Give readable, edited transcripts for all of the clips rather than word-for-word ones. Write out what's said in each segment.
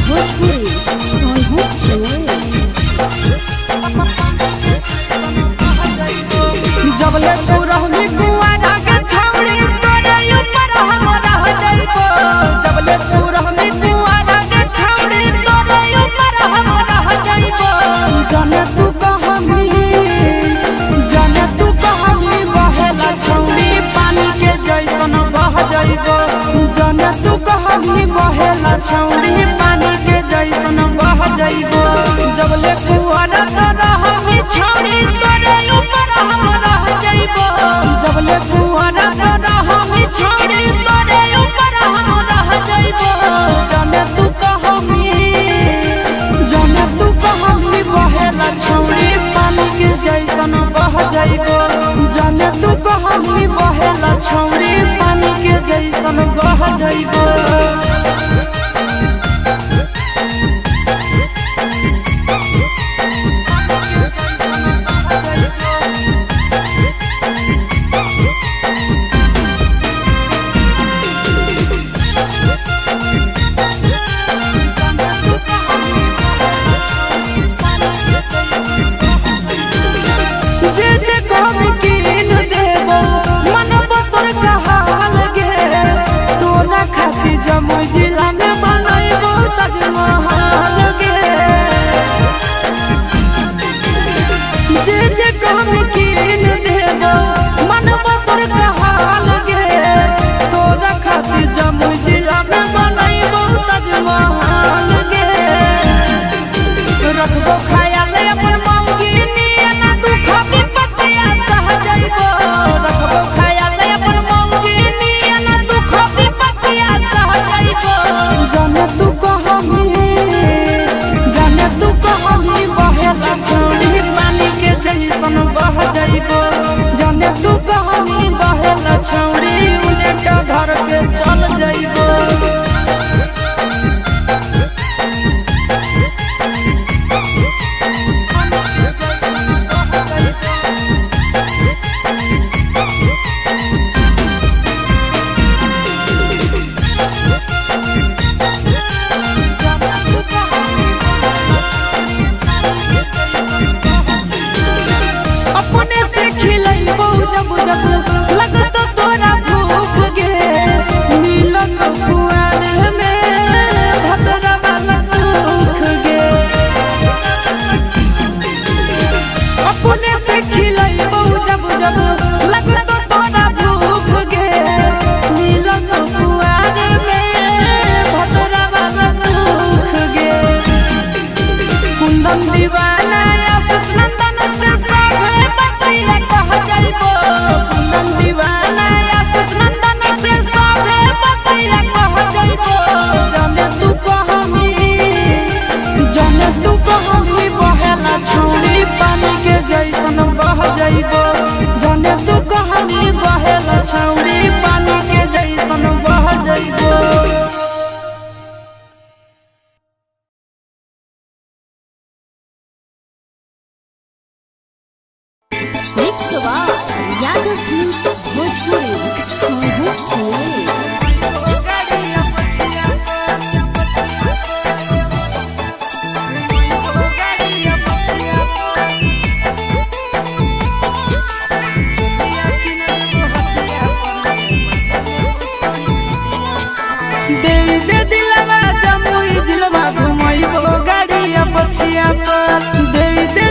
भोजपुरी सोनू चोर। जबले तू रहनी कुआरा के छौड़ी तोरे ऊपर हम रह जाइबो। जबले तू रहनी कुआरा के छौड़ी तोरे ऊपर हम रह जाइबो। जाने तू कहमी बहेला छौड़ी पानी के जैसन बह जाइबो। जाने तू कहमी बहेला छौड़ी पानी के जैसन बह जाइबो। जबले कुआरा तो रहमी छौड़ी तोरे ऊपर हम रह जाइबो। जबले कुआरा तो रहमी छौड़ी तोरे ऊपर हम रह जाइबो। जाने तू कहमी बहेला छौड़ी पानी के जैसन बह जाइबो। जाने तू कहमी बहेला छौड़ी पानी के जैसन बह जाइबो। जमुई जिला में बनैबो ताजमहल गे। जे कहमी कीन देबो मनबो तोर कहल गे। तोरा खातिर जमुई जिला में बनैबो ताजमहल गे। रखबो ख्याल अपन मौगी नियना दुख विपत्तिया सह जाइबो। रखबो ख्याल अपन मौगी नियना दुख विपत्तिया सह जाइबो। जाने तू कहमी बहेला छौड़ी पानी के जैसन बह जाइबो। जाने तू कहमी बहेला छौड़ी उलेटा घर के चल जाइबो। अपने से खिलैबो जब जब लगतो तोरा भूख गे। मिलन कुआर में भद्रा वाला सुख गे। अपने से खिलैबो जब जब लगतो तोरा भूख गे। मिलन कुआर में भद्रा वाला सुख गे। कुंदन दीवाना आशीष नंदन से सबे बतिया कह जाइबो। कुंदन दीवाना आशीष नंदन से सबे बतिया कह जाइबो। जाने तू कहमी बहेला छौड़ी पानी के जैसन बह जाइबो। जाने तू कहमी बहेला छौड़ी पानी के जैसन बह जाइबो। मिक्स बार यादव फिल्म्स भोजपुरी सोनू चोर। दे दिलवा जमुई जिलवा घुमैबो गाड़िया पछिया पर। दे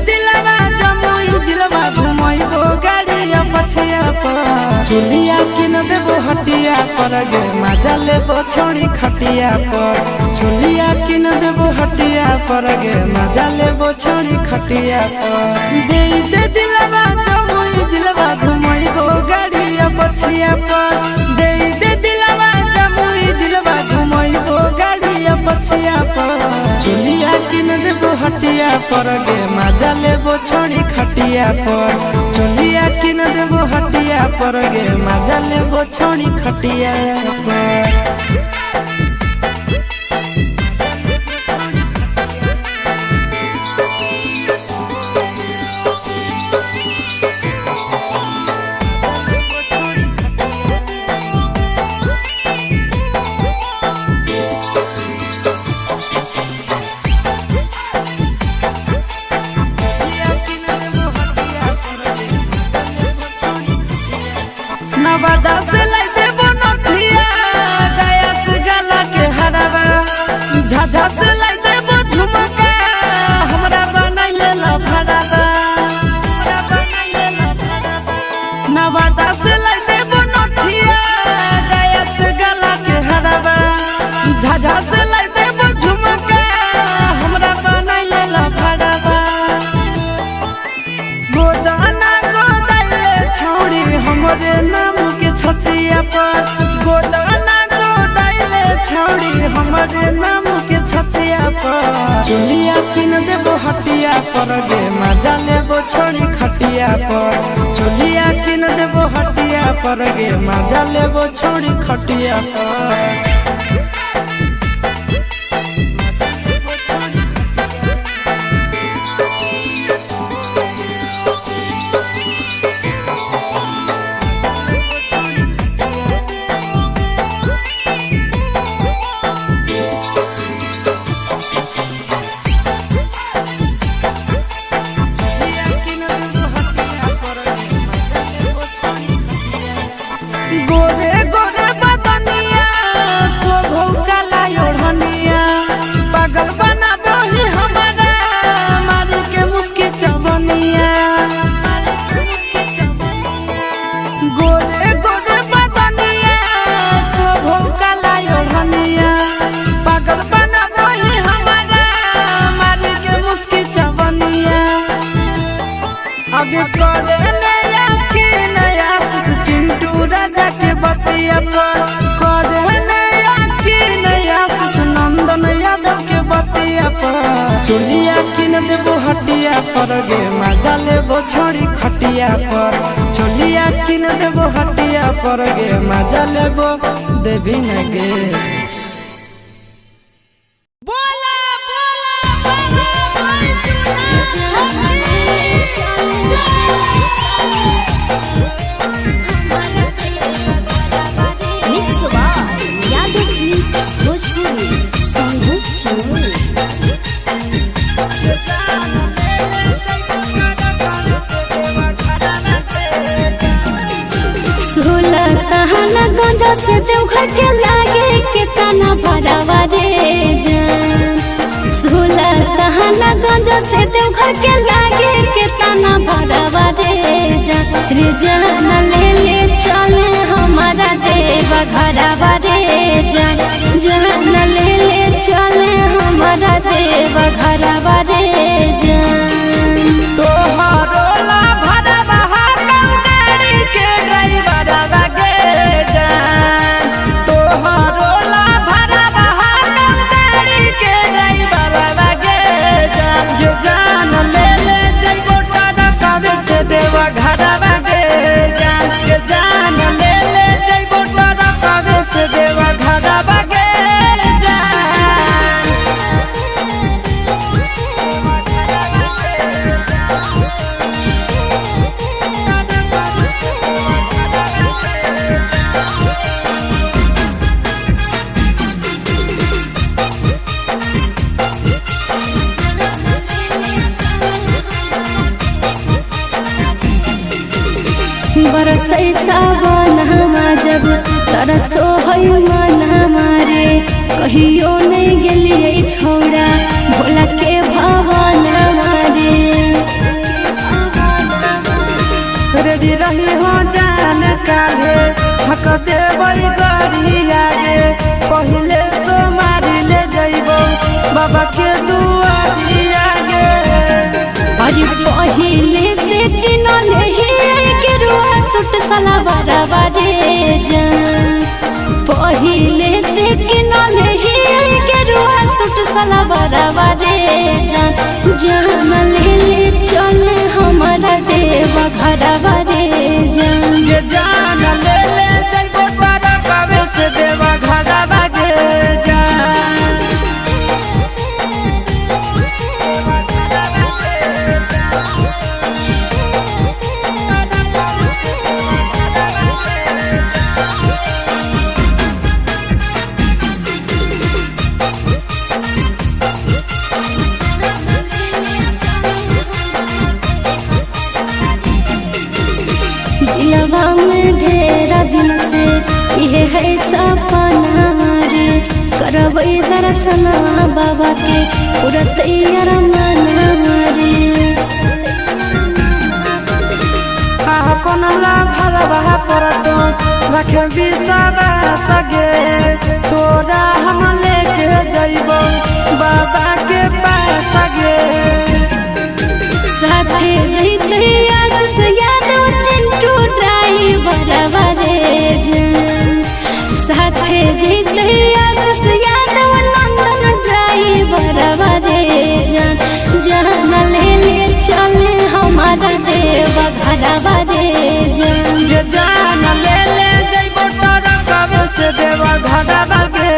दिलवा जमुई जिलवा घुमैबो गाड़िया पछिया पर। चुलिया किन देबो हटिया पर गे मजा लेबो छौड़ी खटिया पर। चुलिया किन देबो हटिया पर गे मजा लेबो छौड़ी खटिया पर। दे दिलवा जमुई जिलवा घुमैबो गाड़िया पछिया पर। दे दिलवा जमुई जिलवा घुमैबो गाड़िया पछिया पर। चुलिया किन देबो हटिया पर गे मजा लेबो छौड़ी खटिया पर। चुलिया किन देबो हटिया पर गे मजा लेबो छौड़ी खटिया पर। झाझा से लाई देबो झुमका हमरा बनैले लफड़ाबा नवादा से लाई देबो नथिया गया से गला के हराबा झाझा से लाई देबो झुमका हमरा बनैले लफड़ाबा गोदाना गोदाइले छौड़ी हमरे नाम के छतिया पर गोदाना गोदाइले छौड़ी हमरे नाम के छतिया पर चुलिया किन देबो हटिया पर गे मजा लेबो छोड़ी खटिया पर चुलिया किन देबो हटिया पर गे मजा लेबो छोड़ी खटिया पर गोरे गोरे बदनिया शोभौ काला ओढ़निया पागल बनाबही हमारा मारी के मुस्की चवनिया गोरे गोरे बदनिया शोभौ काला ओढ़निया पागल बनाबही हमारा मारी के मुस्की चवनिया आगे करे नया के नया चिंटू राजा के बतिया पर करे नया के नया नंदन यादव के बतिया पर चुलिया किन देबो हटिया पर गे मजा लेबो छोड़ी खटिया पर चुलिया किन देबो हटिया पर गे मजा लेबो देवी न गे mix by Yadav films Bhojpuri Sonu चोर। सोलह तहना गंजा से देवघर के लागे के तना भरावा रे जान 16 तहना गंजा से देवघर के लागे के तना भरावा रे जान ले ले चले हमारा देवा घरावा रे जान ले ले चले हमारा देवा घरावा रे जान तोहरो ला भरवा हाकम गाड़ी के ड्राइवर गे जान तोहरो ला भरवा हाकम गाड़ी के ड्राइवर गे जान ये जान ले ले जइबो टरकावे से देवा घरवा गे जान ये जान ले ले जइबो टरकावे से देवा घरवा गे बरसै सावन हमा जब तरसो है मन हमारे कहियो नहीं गेलिए छौड़ा भोला के भवन हमारे रेडी रही हो जान काले हक देवई गड़ी आगे पहले सो मारी ले जइबो बाबा के दुआरी आगे अरे पहिले से किनले ही के रुआ सुट सला बराबा रे जान पहिले से किनले ही के रुआ सुट सला बराबा रे जान ले ले चले हमारा देवा घरवा रे जान ये जान ले ले जइबो टरकावे से देवा घरवा गे जान दिलवा में ढेरा दिन से ये है सपना रे करबै दर्शनवा बाबा के पूरा तैयार मनवा रे अपन ला भलवा पर तो रखे बिसावा सगे तोरा हम लेके जइबो बाबा के पास गे साथे जइते आशीष यादव चिंटू ड्राइवर रे जान साथे जइते आशीष यादव नंदन ड्राइवर रे जान जान ले चले हमारा देव घरवा रे जान ये जान ले जइबो तोरा कब से देव घरवा गे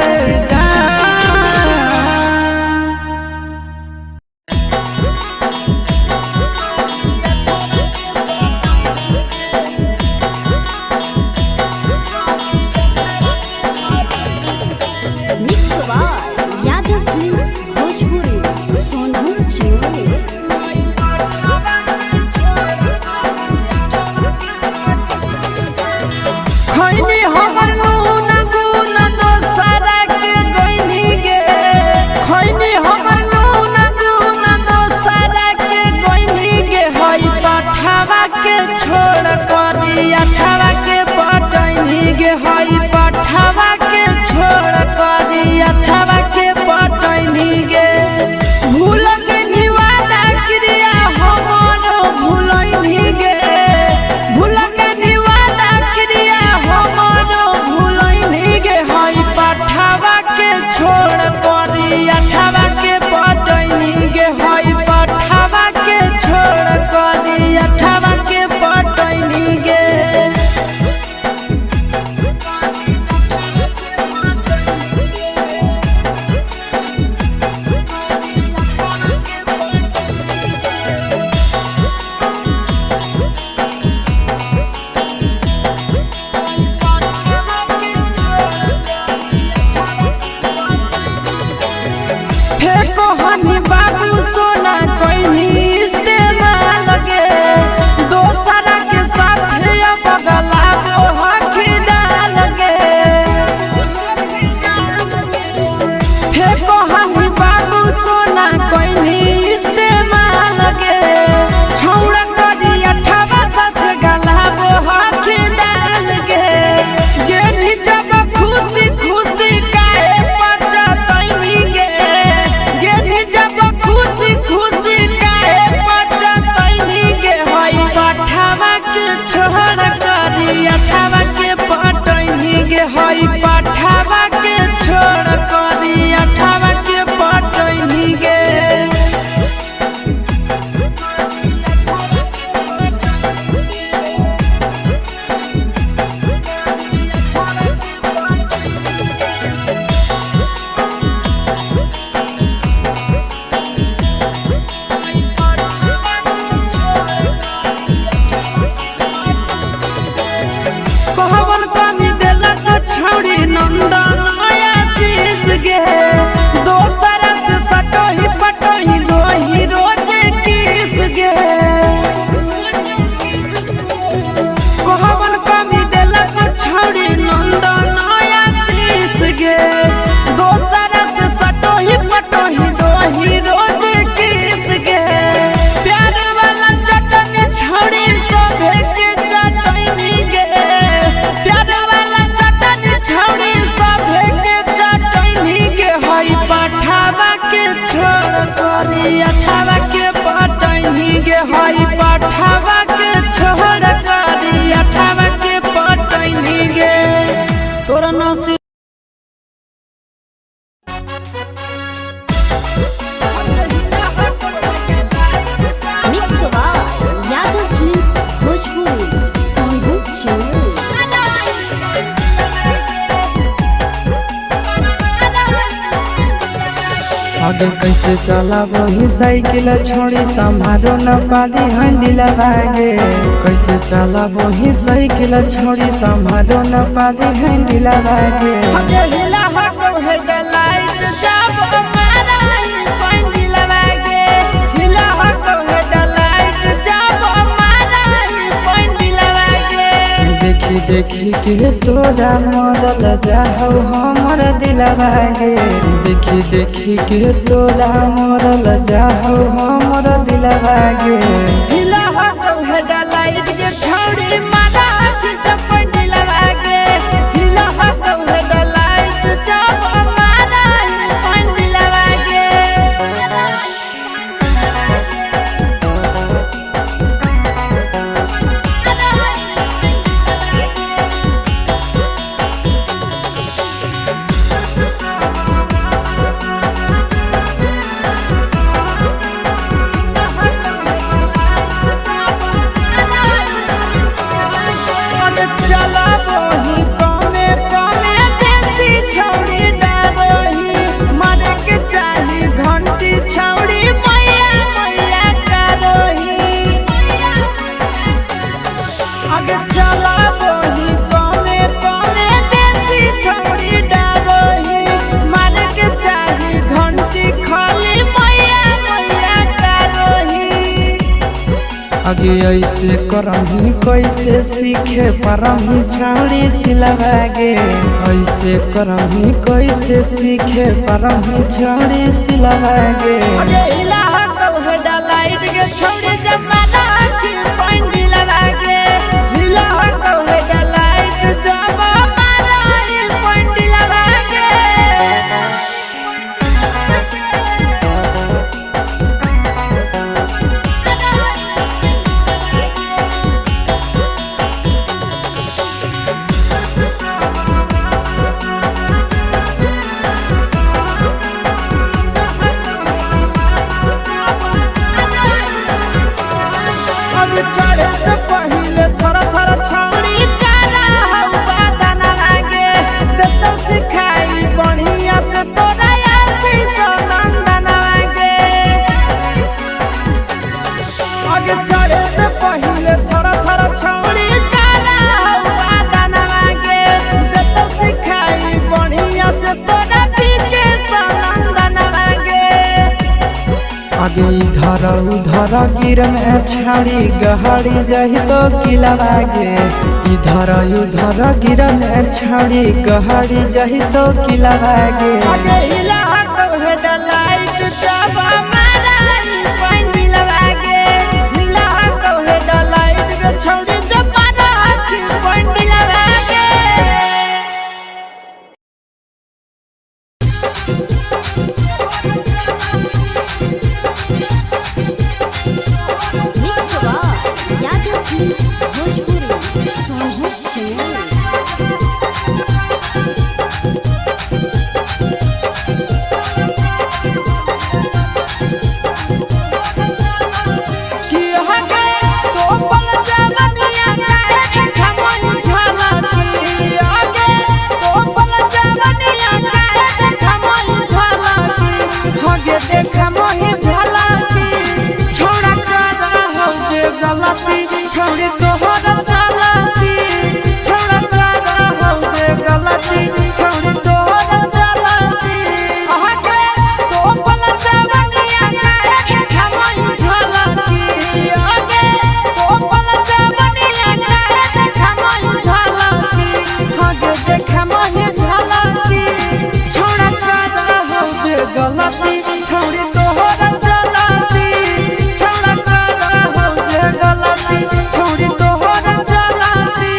आगे कैसे चला वही साइकिल छोड़ी संभारो न पाली हंडिल भागे कैसे चला वही साइकिल छोड़ी संभारो न पाली हंडिल भागे देखी देखी के तोरा मरल जाहौ हमर दिलवा गे देखी के तोरा मरल जाहौ हमर दिलवा गे हिला हो हेडलाइट के छौड़ी मारा त पंडिलवा गे हिला हो हेडलाइट जब मारा पंडिलवा गे आगे ऐसे करही कैसे सीखे परही छौड़ी सिलवा गे ऐसे करही कैसे सीखे परही छौड़ी सिलवा गे हिला हो हेडलाइट के छौड़ी जमाना पंडिलवा गे हिला हो हेडलाइट जब मारा पंडिलवा गे चढ़े से पहले थोड़ा थोड़ा छौड़ी तारा हौ बादनवा गे देतो सिखाई बढ़िया से तोरा आसी नंदनवा गे आगे चढ़े से पहले थोड़ा थोड़ा छौड़ी तारा हौ बादनवा गे देतो सिखाई बढ़िया से तोरा पीके नंदनवा गे आगे इधर उधर गिर में छाड़ी गहरी जही तो किलवा गे इधर उधर गिर में छाड़ी गहरी जही तो किलवा गे आगे हिला हो हेडलाइट जब मारा पंडिलवा गे हिला हो हेडलाइट के छौड़ी जब मारा पंडिलवा गे मिक्स बार यादव फिल्म्स भोजपुरी संगीत चैनल। कि हगे तो पल जवनिया काहे खमन झलकी हगे तो पल जवनिया काहे खमन झलकी हगे देख मोहि झलकी छोड़ा कर हो जे गलती छोड़ी तोहर चलती छोड़ा कर हो जे गलती छोड़ी तोहर चलती हगे तो पल जवनिया काहे खमन झलकी हगे तो पल जवनिया काहे खमन झलकी हगे देख मोहि झलकी छोड़ा कर हो जे गलती छोड़ी तोहर चलती छोड़ा कर हो जे गलती छोड़ी तोहर चलती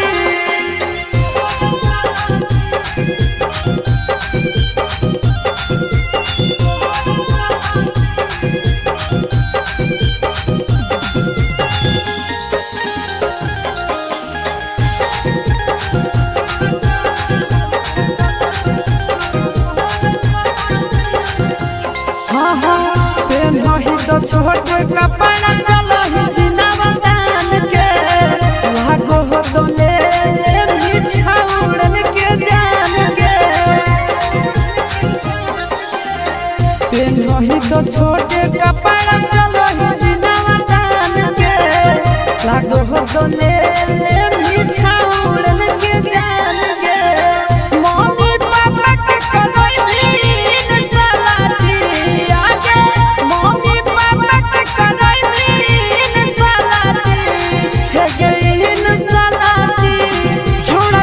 हाँ हाँ पेन्हही तो छोट कपड़ा चलही सिनवा तान के लागो हो तो ले भी छौड़न के जान के पेन्हही तो छोट कपड़ा चलही सिनवा तान के लागो हो तो ले भी छौड़न के जान के मम्मी पापा के करैलीन सलाटी आगे मम्मी पापा के करैलीन सलाटी हे गईन सलाटी छोड़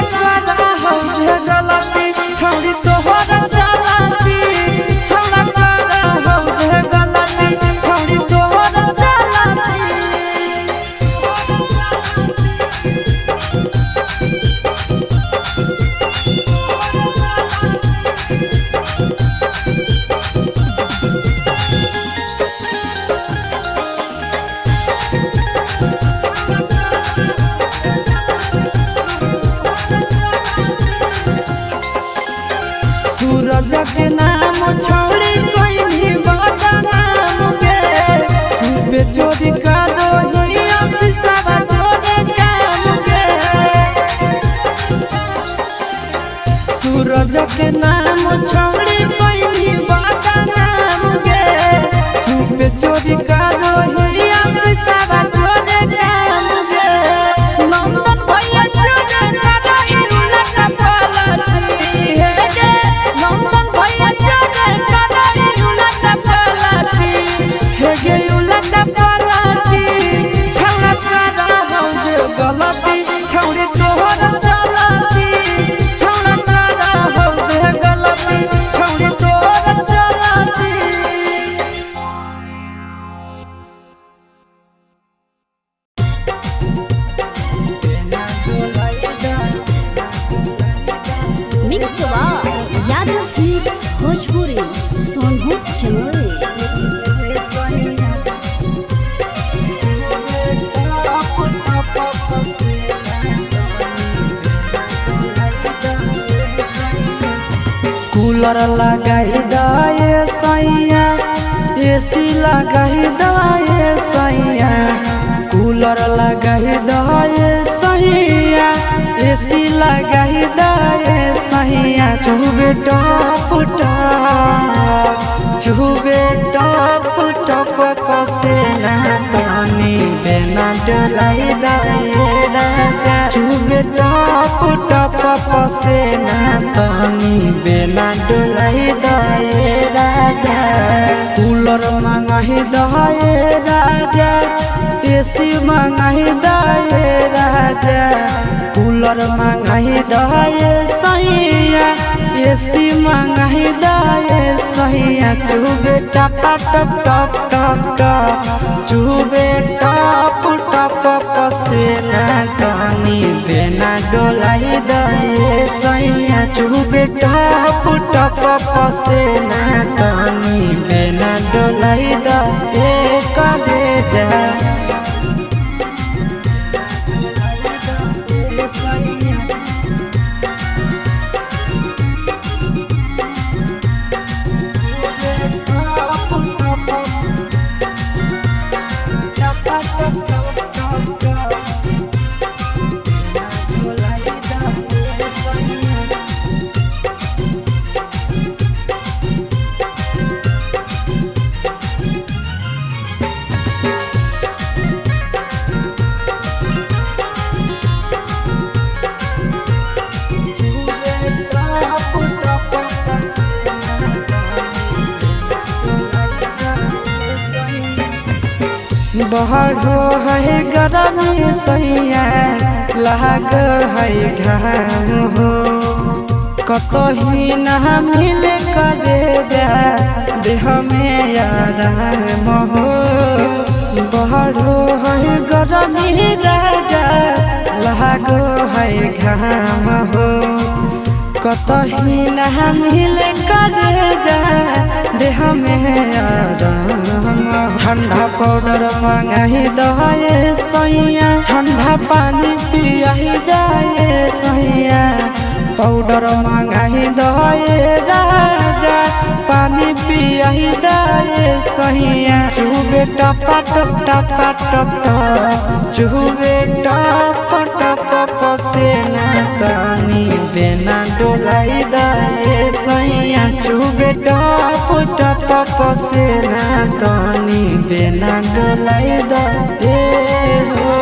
कूलर लगाई दाए सैया एसी लगाई दाए सैया कूलर लगाई दाए सैया एसी लगाई दाए सैया चुबे टप टप पसेना तनी बेना डोलाई दाए राजा चुबे टप पसेना तनी बेना डोलाई दाए राजा कूलर मंगाही दाए राजा एसी मंगाही दाए राजा कूलर मंगाही दाए सैया एसी मंगाही दाए सैया चुबे टप चुबे टप पसेना तनी बेना डोलाई दाए सैया चुबे टप पसेना तनी बेना डोलाई दाए करे जा बहरो है गरमी सैया लाग है घाम हो कतही न मिल करे जा देह में आराम हो बहरो है गरमी राजा लाग है घाम हो कतही न मिल करे जा देह में आराम ठंडा पाउडर मंगाही दाए सैया ठंडा पानी पियाही दाए सैया पाउडर मंगाही दाए राजा पानी पियाही दाए सैया चुबे टप चुबे टप पसेना तनी बेना डोलाई दाए सैया चुबे टप पसेना तनी बेना डोलाई दाए हो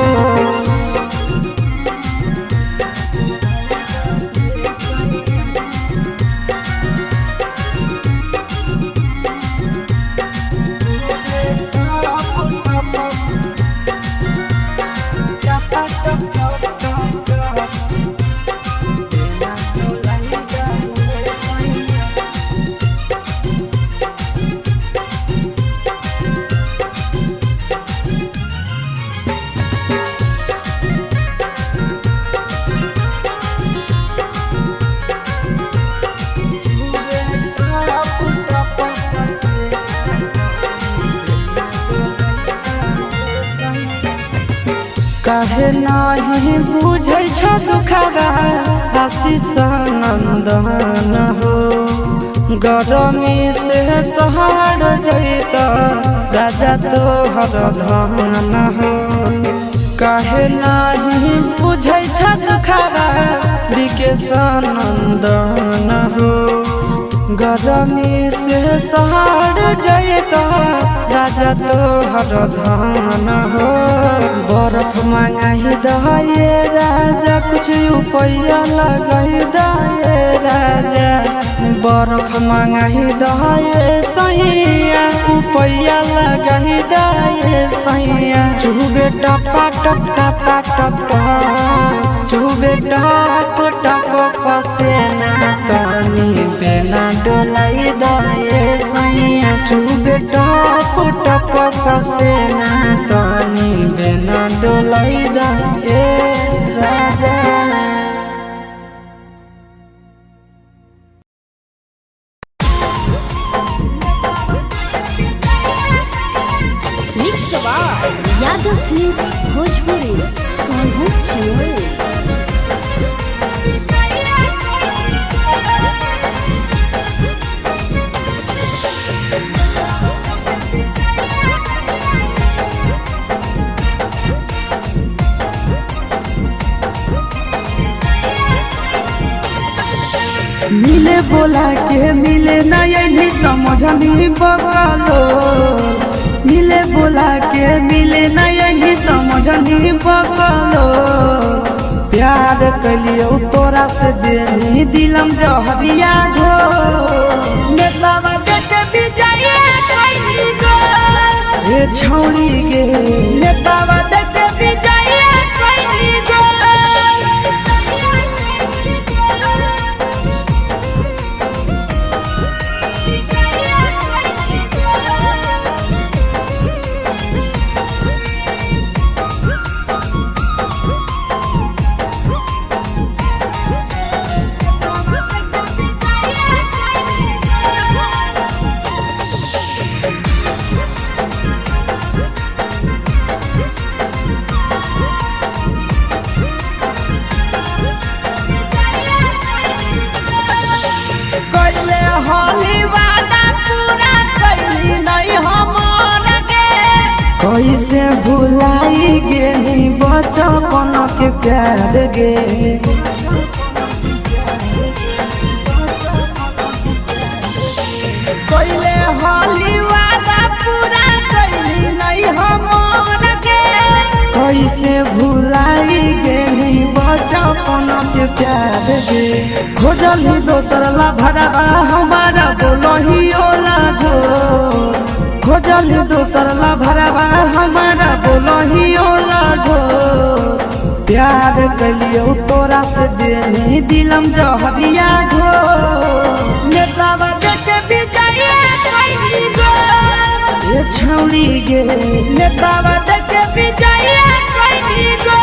काहे नहीं बुझै छ दुखबा आशीष नंदन हो गरमी से सहर जैत राजा तोहर धन हो काहे नहीं बुझै छ दुखबा विकेश नंदन हो गरमी से सहर जैत राजा तोहर धन हो बर्फ मंगाही दाए राजा कुछ उपाय लगाई दाए राजा बर्फ मंगाही दाए सैया उपाय लगाई दाए सैया चुबे टप चुबे टप पसेना तनी बेना डोलाई दाए सैया चुबे टप पसेना तनी बेना डोलाई दाए राजा यादव फिल्म्स भोजपुरी सोनू चैनल। मिले ना यही समझनी बकलो मिले बोला के मिले ना यही समझनी बकलो प्यार कलियो तोरा से देनी दिलम जहरिया घो नेतावा देख विजय कैली गो ए छौरी गे नेतावा देख विजय कैली गो कैसे भुलाई गेली बचपन के प्यार गे कैले होली वादा पूरा कैली नहीं हमर के कैसे भुलाई गेली बचपन के प्यार गे खोजली दोसर ला भरवा हमारा बोलही ओला जो खोजली दोसर ला भरवा हमारा बोलही ओला जो प्यार कलियो तोरा से देनी दिलम जहरिया घो नेतावा देख विजय कैली गो ए छौरी गे नेतावा देख विजय कैली गो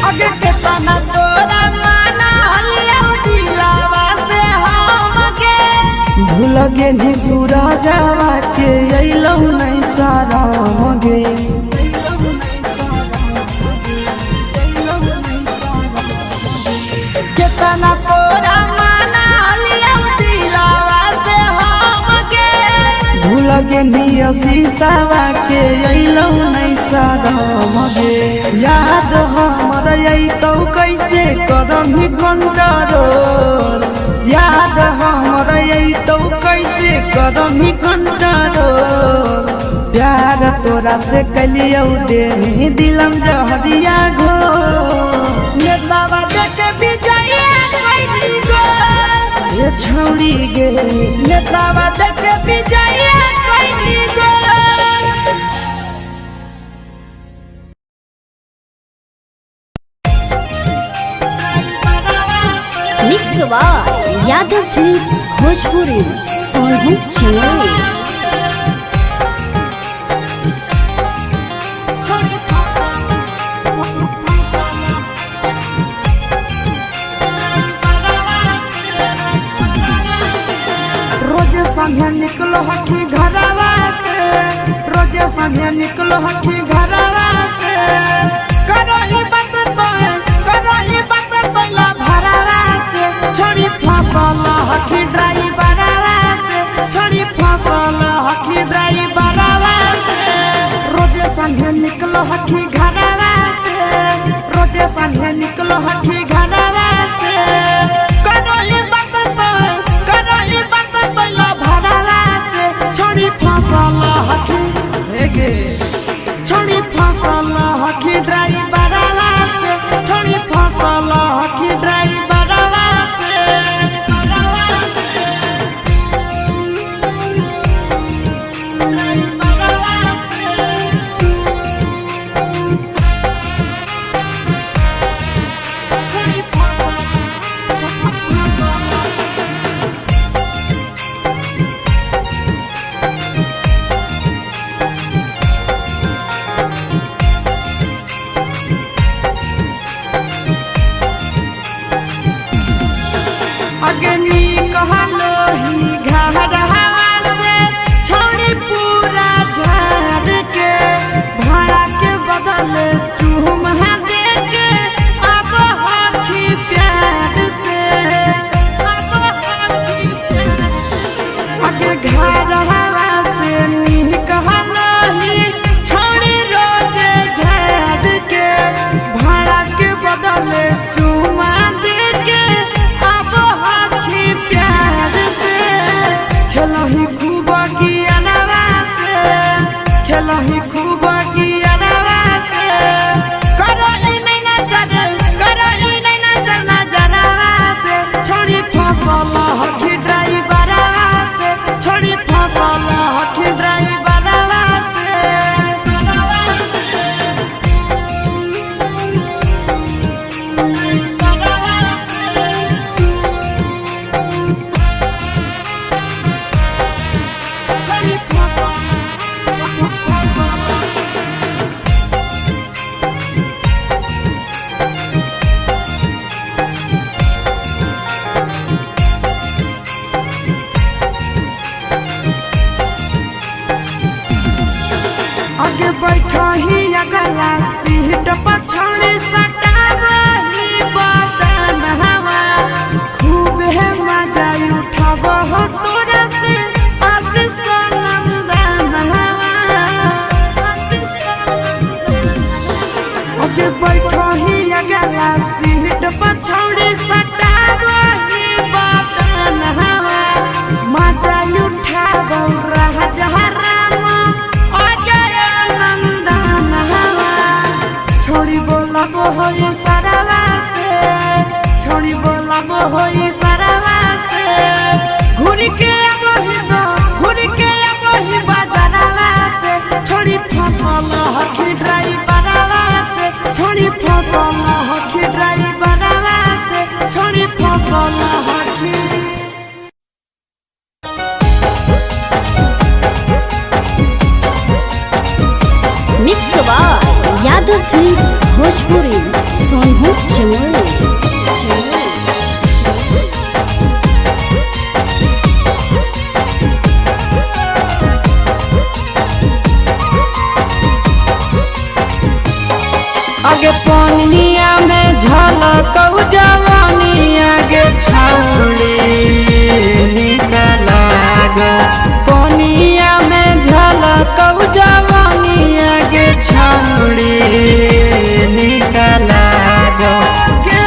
आगे के तना तोरा माना हलियो दिलावा से हमके भूल गेली सूरजवा के अइलौ नहीं साराम गे केतना तोरा माना हलियो दिलावा से हमके भूल गेली शीशावा के अइलौ नहीं साराम गे याद हमर अइतौ कैसे करमी कंट्रोल याद हमर अइतौ कैसे करमी कंट्रोल प्यार तोरा से कलियो देनी दिलम जहरिया घो नेतावा देख विजय कैली गो ए छौरी गे नेतावा देख विजय कैली go mix by Yadav films Bhojpuri Sonu Chandel रोजे संगे निकलो हकी घरवा से रोजे संगे निकलो हकी घरवा से करही बात तो ला भरावा से छोड़ी फसल हकी ड्राइवरवा से छोड़ी फसल हकी ड्राइवरवा से रोजे संगे निकलो हकी घरवा से रोजे संगे निकलो हकी घरवा से करही बात तो ला भरावा से छोड़ी फसल हकी हेगे छोड़ी फसल हकी ड्राइवरवा से छोड़ी फसल हकी ड्राइवर गला सीट पर छोड़ी सटावही बदन हवा खूब है मजा उठाव हो तोरा से आशीष नंदन हवा ओके बैठो ही गला सीट पर छोड़ी सटावही बदन हवा मजा उठाव राजा राम अजय नंदन हवा छोड़ी बोलब होई सरवा से छोड़ी बोलब होई सरवा से घूर के अबही बाजारवा से छोड़ी फसल हकी ड्राइवरवा से छोड़ी फसल हकी ड्राइवरवा से छोड़ी फसल हकी mix by Yadav films Bhojpuri Sonu Chamoli. आगे पनिया में झलकौ जवानिया गे छौड़ी निकला गो पनिया में झलकौ जवानिया गे छौड़ी निकला गो के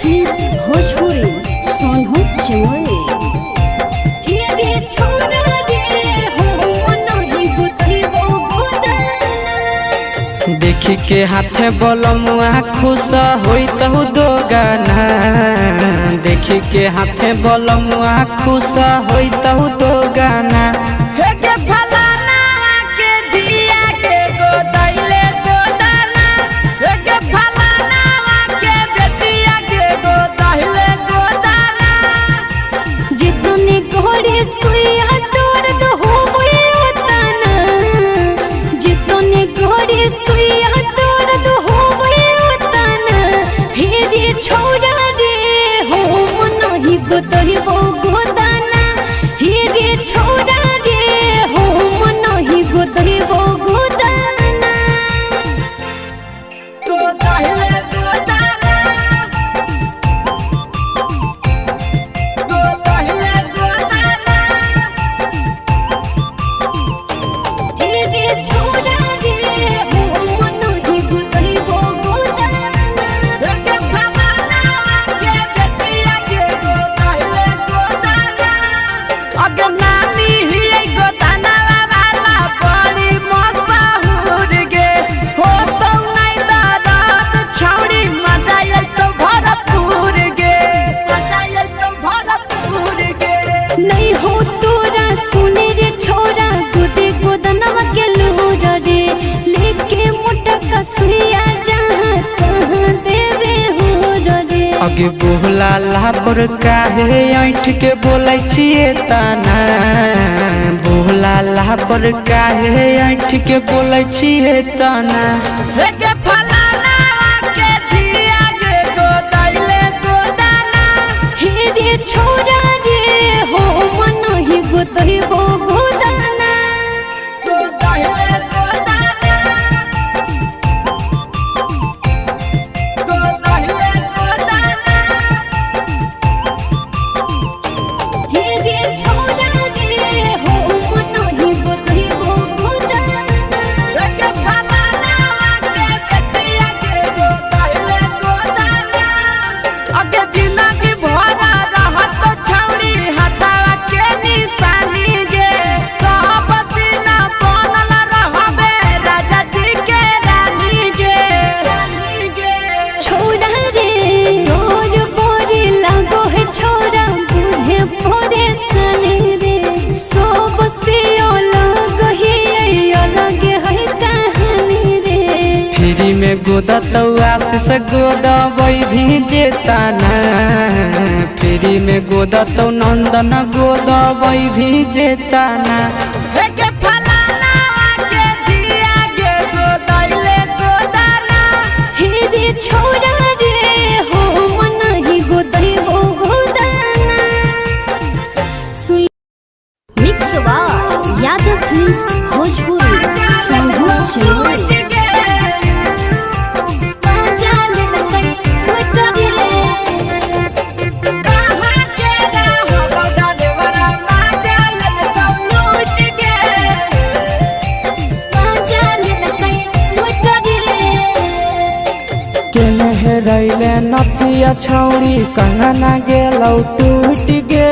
फिल्म्स भोजपुरी सोनू चमोली। देखी के हाथे बोलमुआ खुश होई तहु दो गाना। देखी के हाथे बोलमुआ खुश होई तहु दो गाना। सुइया तोर दो होबे उताना, जितने घोड़े सुइया तोर दो होबे उताना। हेरे छोड़ा रे हो मनहि गोतहि बो गोदाना। हेरे छोड़ा रे हो मनहि गोतहि बो गोदाना। गोदाहिले गोदाना, गोदाहिले गोदाना। हेरे छोड़ा रे हो मनहि गोतहि बो गोदाना। के फलाना के बेटिया के गोदाहिले गोदाना। अगे नानी ही गोदाना वाला बड़ी मशहूर गे हो तो नहीं दादात छौड़ी मजा आई तो भरपूर गे, मजा आई तो भरपूर गे। नहीं हो तोरा सुने रे छोरा गोदे गोदनवा के लोर रे। लेके मोटा कसुइया जहाँ तहाँ देवे हो रे। अगे बोला लापर काहे ऐठ के बोलै छिए ताना। बोला लापर काहे ऐठ के बोलै छिए ताना। के फलाना के दिया गे गोदाइले गोदाना। हेरे छोरा रे हो मनहि गोतहि बो गोदाना। गोदाइले गोदाना, गोदाइले गोदाना। हेरे छोरा रे हो मनहि गोतहि बो गोदाना। के फलाना के बेटिया के गोदाइले गोदाना। अगे जिंदगी भरा रहत छौड़ी हटावा के निशानी गे। सब दिन बनल रहबे राजा जी के रानी गे, रानी गे। छोड़ा रे रोज बोरी लागो है छोरा बुझे भोरे सने रे। सब से अलग है कहानी रे। फ्री में गोदा तो आशीष गोदा वही भी जेताना। फ्री में गोदा तो नंदन गोदा वही भी जेताना। के फलाना के दिया गे गोदाइले गोदाना। हेरे छोड़ा रे हो मनहि गोतहि बो गोदाना। सुन mix by Yadav films Bhojpuri Sonu Chamoli. केने हेरैले नथिया छौड़ी कंगना गेलौ टूट गे।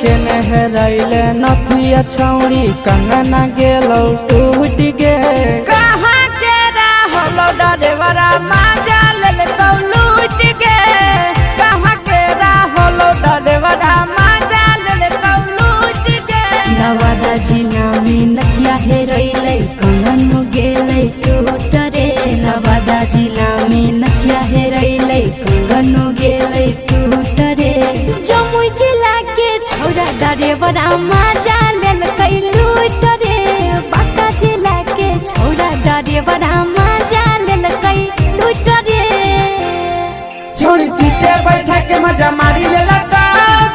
केने हेरैले नथिया छौड़ी कंगना गेलौ टूट गे। कहाँ के रहलो डरेवरा माजा लेल तो लूट गे। कहाँ के रहलो डरेवरा माजा लेल तो लूट गे। नवादा जिला में नथिया हेरैले कंगन गेलै टूट रे। नवादा जिला में नथिया हेरैले कंगन गेलै टूट रे। जमुई जिला के छौरा डरेवरा माजा लेल कै लूट रे। बांका जिला के छौरा डरेवरा माजा लेल कै लूट रे। छोड़ी सीटे बैठा के मजा मारी लेला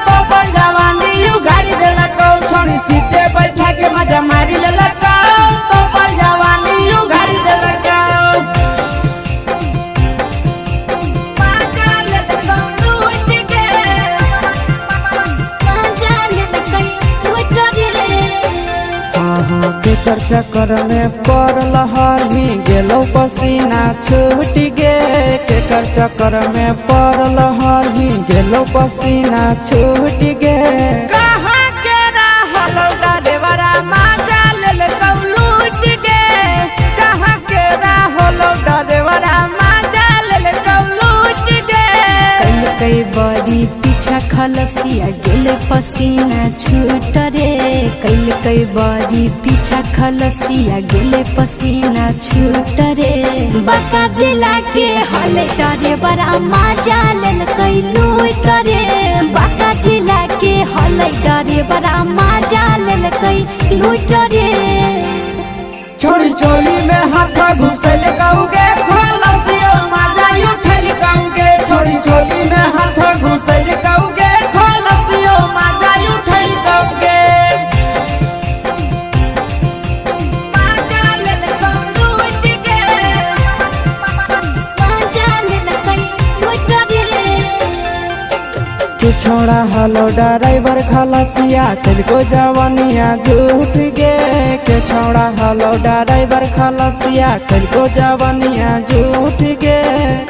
तो बन जवानी यू गाड़ी देला को। छोड़ी सीटे बैठा के मजा मारी लेला तो बन जवानी यू गाड़ी देला को। माजा लेल तो लूट गे। माजा लेल कै लूट रे। हाँ हाँ के केकर चक्कर में पड़ल हरही गेलो पसीना छूट गे केकर चक्कर में पड़ल हरही गेलो पसीना छूट गे कहाँ के रहलो डरेवरा माजा लेल कौलूट गे कहाँ के रहलो डरेवरा माजा लेल कौलूट गे कई बड़ी पीछा खलसिया गेले पसीना छूट रे कई बड़ी पीछा खलसिया गेले पसीना छूट रे बाका जिला के हले डरे बड़ा मजा लेल कई लूट रे बाका जिला के हले डरे बड़ा मजा लेल कई लूट रे छोड़ी चोली में हाथ घुसल कौगे खलसियो माजा उठल कौगे छोड़ी चोली में हाथ घुसल कौगे खलसियो माजा उठल कौगे माजा लेल कौलूट गे मजा लेल कई लूट रे तू छोड़ा हलो ड्राइवर खलसिया तेलको जवानिया झूठ गे के छोड़ा हलो ड्राइवर खलसिया तेलको जवानिया झूठ गे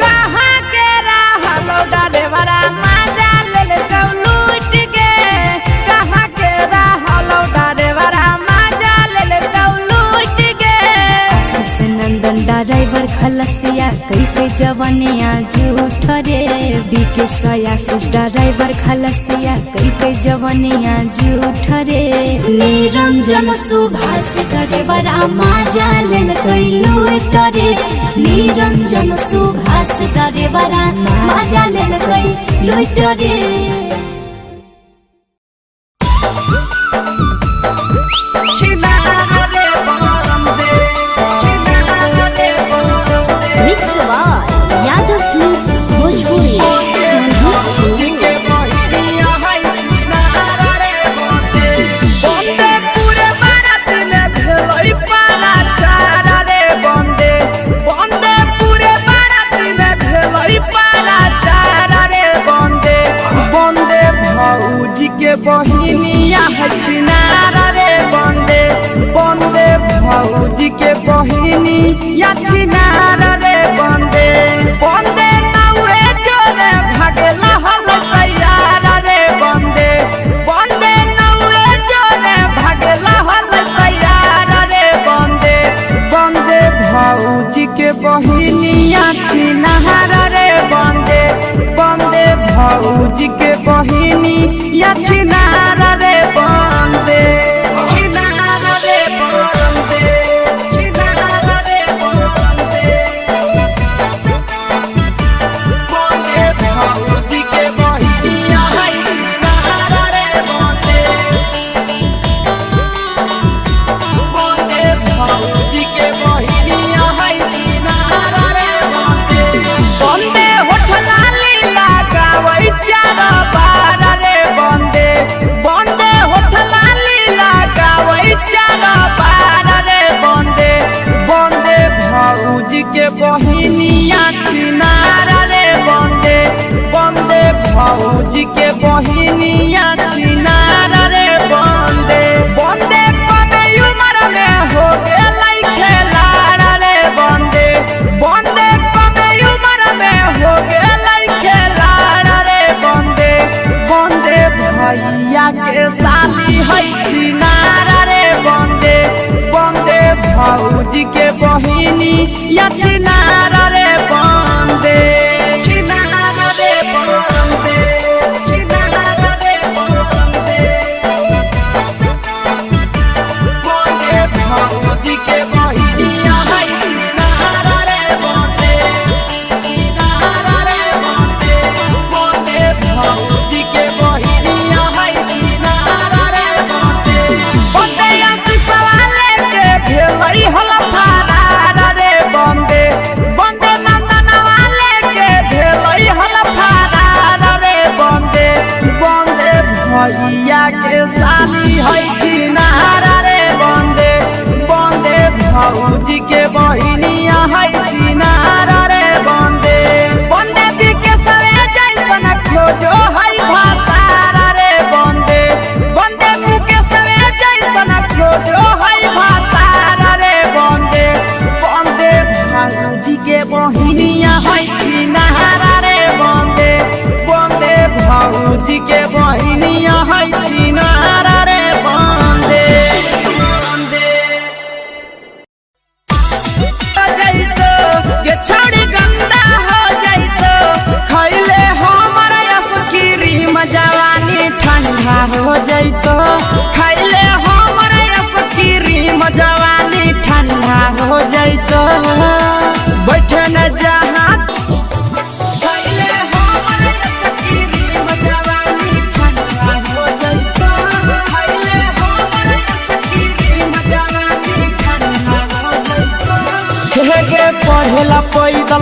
कहाँ के रहलो डरेवरा माजा लेल कौलूट गे कहाँ के रहलो डरेवरा माजा लेल कौलूट गे आशीष नंदन ड्राइवर खलसिया कई जवानिया झूठ रे बीके आशीष ड्राइवर खलसिया कई जवानिया झूठ रे निरंजन सुभाष ड्राइवर मजा लेल कई लूट रे निरंजन सुभाष ड्राइवर मजा लेल कई लूट रे छिना रे बंदे छिना रे बंदे मिक्स बार यादव फिल्म्स भोजपुरी संगीत चमोली के बहिनिया है छिना रे बंदे बंदे पूरे भारत में भेलई पाला चारा रे बंदे बंदे पूरे भारत में भेलई पाला चारा रे बंदे बंदे भौजी के बहिनिया है छिना रे बंदे बंदे भौजी के बहिनी या छिनार रे बंदे बंदे नौए जोरे भागेला हल तैयार रे बंदे बंदे नौए जोरे भागेला हल तैयार रे बंदे बंदे भौजी के बहिनी या छिनार रे बंदे बंदे भौजी के बहिनी या छिनार रे बंदे छिनार रे बंदे छिनार रे बंदे बंदे भौजी के बहिनिया है छिनार रे बंदे बंदे भौजी के बहिनिया है छिनार रे बंदे बंदे होठला लीला गावै चार बार रे बंदे बंदे होठला लीला गावै चार बार रे बंदे बंदे भौजी के बहिनिया छिनार रे बंदे बंदे भौजी के बहिनिया छिनार रे बंदे बंदे कमे उम्र में हो गेलै खेलाड़ रे बंदे बंदे कमे उम्र में हो गेलै खेलाड़ रे बंदे बंदे भैया के साली है छिनार रे बंदे बंदे भौजी के बहिनी या छिनार रे बंदे छिनार रे बंदे छिनार रे बंदे बंदे भौजी के बहिनिया है छिनार रे बंदे छिनार रे बंदे बंदे भौजी के बहिनिया है छिनार रे बंदे बंदे आशीष वाले के भेलै हल फरार रे बंदे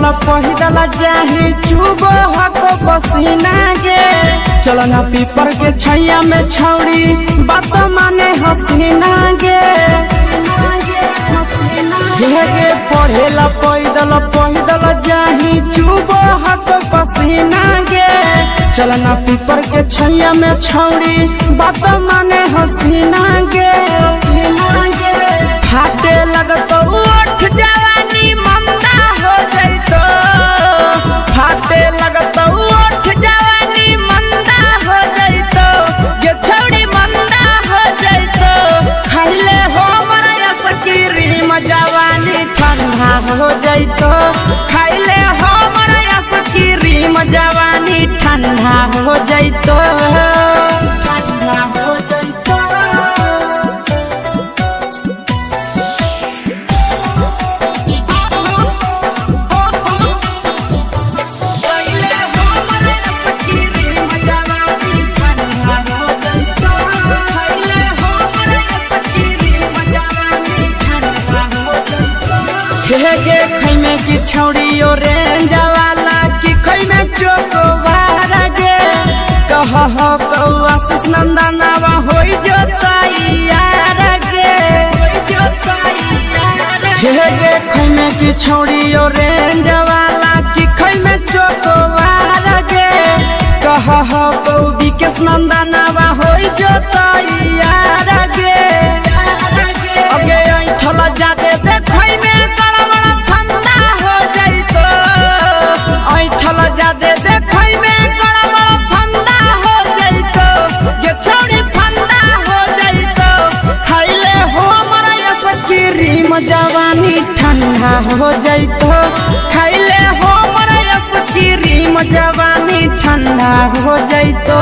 पैदल पैदल जाही चुबो हको पसीना गे चलो ना पीपर के छैया में छौड़ी बात माने हसीना गे गे पढ़ेला पैदल पैदल जाही चुबो हको पसीना गे चलो ना पीपर के छैया में छौड़ी बात माने हसीना गे फाटे लगतो उठ जवानी मंदा हो जैतो फाटे लगतो उठ जवानी मंदा हो जैतो ये छौड़ी मंदा हो जैतो खैले हो मरया सकीरी जवानी ठंडा हो जैतो खैले हो मरया सकीरी जवानी ठंडा हो जैतो ठंडा हो जैतो गे खैमे की छौड़ी ओरेंज वाला की खैमे चोकोबार गे कह हो आशीष नंदनवा होई जो तैयार गे गे खैमे की छौड़ी ओरेंज वाला की खैमे चोकोबार गे कह हो विकेश नंदनवा होई जो तैयार गे अगे ऐठला जाते से खैमे जादे देखई में गड़बड़ फंदा हो जैतो ये छौड़ी फंदा हो जैतो खैले हो मरया सकीरी जवानी ठंडा हो जैतो खैले हो मरया सकीरी जवानी ठंडा हो जैतो।